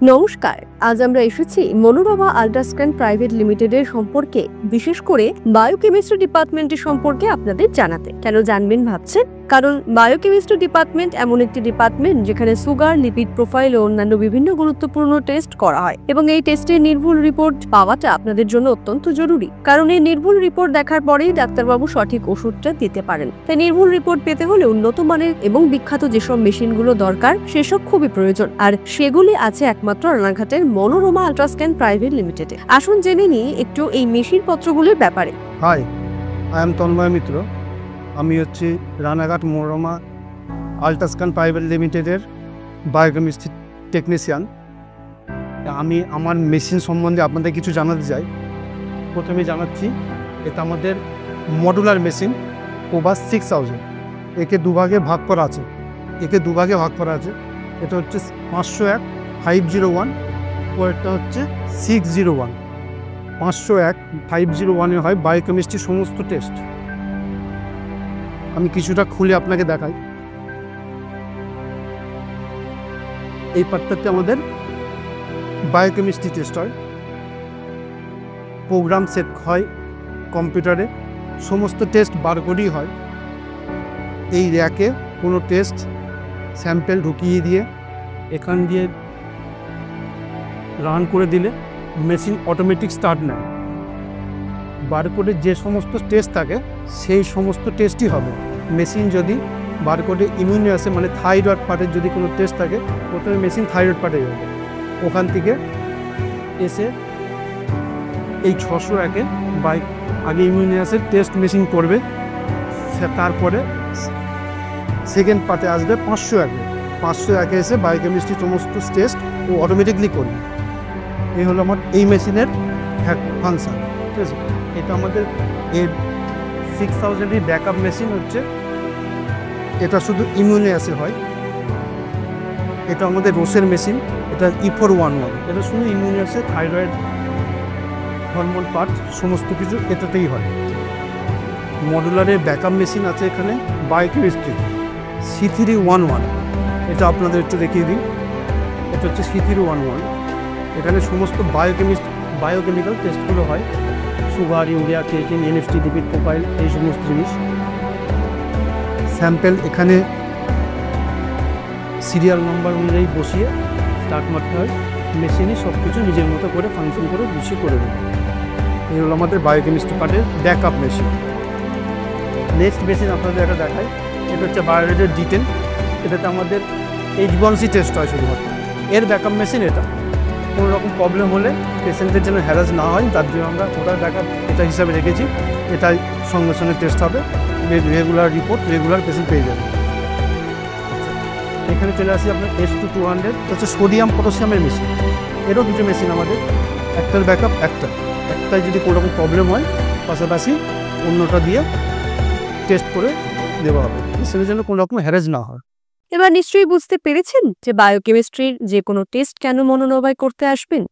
নমস্কার, আজ আমরা এসেছি মনোরমা আল্ট্রাস্ক্যান প্রাইভেট লিমিটেডের সম্পর্কে, বিশেষ করে বায়োকেমিস্ট্রি ডিপার্টমেন্টের সম্পর্কে আপনাদের জানাতে। কেন জানবেন ভাবছেন? কারণ বায়োকেমিস্ট্রি ডিপার্টমেন্ট এমন একটি ডিপার্টমেন্ট যেখানে সুগার, লিপিড প্রোফাইল ও অন্যান্য বিভিন্ন গুরুত্বপূর্ণ টেস্ট করা হয় এবং এই টেস্টের নির্ভুল রিপোর্ট পাওয়াটা আপনাদের জন্য অত্যন্ত জরুরি। কারণ এই নির্ভুল রিপোর্ট দেখার পরেই ডাক্তারবাবু সঠিক ওষুধটা দিতে পারেন। তাই নির্ভুল রিপোর্ট পেতে হলে উন্নত মানের এবং বিখ্যাত যেসব মেশিনগুলো দরকার সেসব খুবই প্রয়োজন, আর সেগুলি আছে একমাত্র রানাঘাটের মনোরমা আল্ট্রাস্ক্যান প্রাইভেট লিমিটেডে। আসুন জেনে নিই একটু এই মেশিন পত্রগুলির ব্যাপারে। হাই, আই এম তন্ময় মিত্র। আমি হচ্ছি রানাঘাট মনোরমা আল্ট্রাস্ক্যান প্রাইভেট লিমিটেডের বায়োকেমিস্ট্রি টেকনিশিয়ান। আমি আমার মেশিন সম্বন্ধে আপনাদের কিছু জানাতে চাই। প্রথমে জানাচ্ছি, এটা আমাদের মডুলার মেশিন ওভার 6000। একে দুভাগে ভাগ করা আছে। এটা হচ্ছে 501 501, পরেরটা হচ্ছে 601। 501 501-এ হয় বায়োকেমিস্ট্রি সমস্ত টেস্ট। আমি কিছুটা খুলে আপনাকে দেখাই। এই পার্টটাতে আমাদের বায়োকেমিস্ট্রি টেস্ট হয়, প্রোগ্রাম সেট হয় কম্পিউটারে, সমস্ত টেস্ট বারকোডই হয়। এই র্যাকে কোনো টেস্ট স্যাম্পেল ঢুকিয়ে দিয়ে এখান দিয়ে রান করে দিলে মেশিন অটোমেটিক স্টার্ট নেয়। বারকোডে যে সমস্ত টেস্ট থাকে সেই সমস্ত টেস্টই হবে। মেশিন যদি বারকোডে ইমিউনে আসে, মানে থাইরয়েড পার্টের যদি কোনো টেস্ট থাকে, প্রথমে মেশিন থাইরয়েড পার্টে যাবে। ওখান থেকে এসে এই 601-এ আগে ইমিউনে আসে টেস্ট মেশিন করবে, তারপরে সেকেন্ড পার্টে আসবে 501-এ। 501-এ এসে বায়োকেমিস্ট্রি সমস্ত টেস্ট ও অটোমেটিকলি করবে। এই হলো আমার এই মেশিনের ফাংশন, ঠিক আছে। এটা আমাদের এর 6000-এর ব্যাকআপ মেশিন হচ্ছে, এটা শুধু ইমিউনে অ্যাসে হয়। এটা আমাদের রোসের মেশিন, এটা E411। এটা শুধু ইমিউনে অ্যাসে, থাইরয়েড, হরমোন পার্ট সমস্ত কিছু এটাতেই হয়। মডুলারের ব্যাকআপ মেশিন আছে এখানে বায়োকেমিস্ট্রি C311। এটা আপনাদের একটু দেখিয়ে দিই। এটা হচ্ছে C311। এখানে সমস্ত বায়োকেমিক্যাল টেস্টগুলো হয়, sugar, urea, creatine, NFT, lipid profile, এই সমস্ত জিনিস। স্যাম্পেল এখানে সিরিয়াল নাম্বার অনুযায়ী বসিয়ে স্টার্ট মারতে হয়। মেশিনই সব কিছু নিজের মতো করে ফাংশন করে গুছিয়ে করে দেবে। এই হলো আমাদের বায়োকেমিস্ট্রি পার্টের ব্যাকআপ মেশিন। নেক্সট মেশিন আপনাদের একটা দেখায়। এটা হচ্ছে বায়োরেডের D10। এটাতে আমাদের H1C টেস্ট হয় শুধুমাত্র। এর ব্যাকআপ মেশিন এটা। কোনো রকম প্রবলেম হলে পেশেন্টের যেন হ্যারাস না হয়, তার জন্য আমরা ওটার ব্যাকআপ এটা হিসাবে রেখেছি। এটাই সঙ্গে সঙ্গে টেস্ট হবে, রেগুলার রিপোর্ট রেগুলার পেশেন্ট পেয়ে যাবে। এখানে চলে আসি আপনার S2200, হচ্ছে সোডিয়াম পটাশিয়ামের মেশিন। এরও দুটো মেশিন আমাদের, একটার ব্যাকআপ একটাই যদি কোনো রকম প্রবলেম হয় পাশাপাশি অন্যটা দিয়ে টেস্ট করে দেওয়া হবে, সেটার জন্য কোনো রকম হ্যারাস না হয়। এবার নিশ্চয়ই বুঝতে পেরেছেন যে বায়োকেমিস্ট্রির যে কোনো টেস্ট কেন মনোরমায় করতে আসবেন।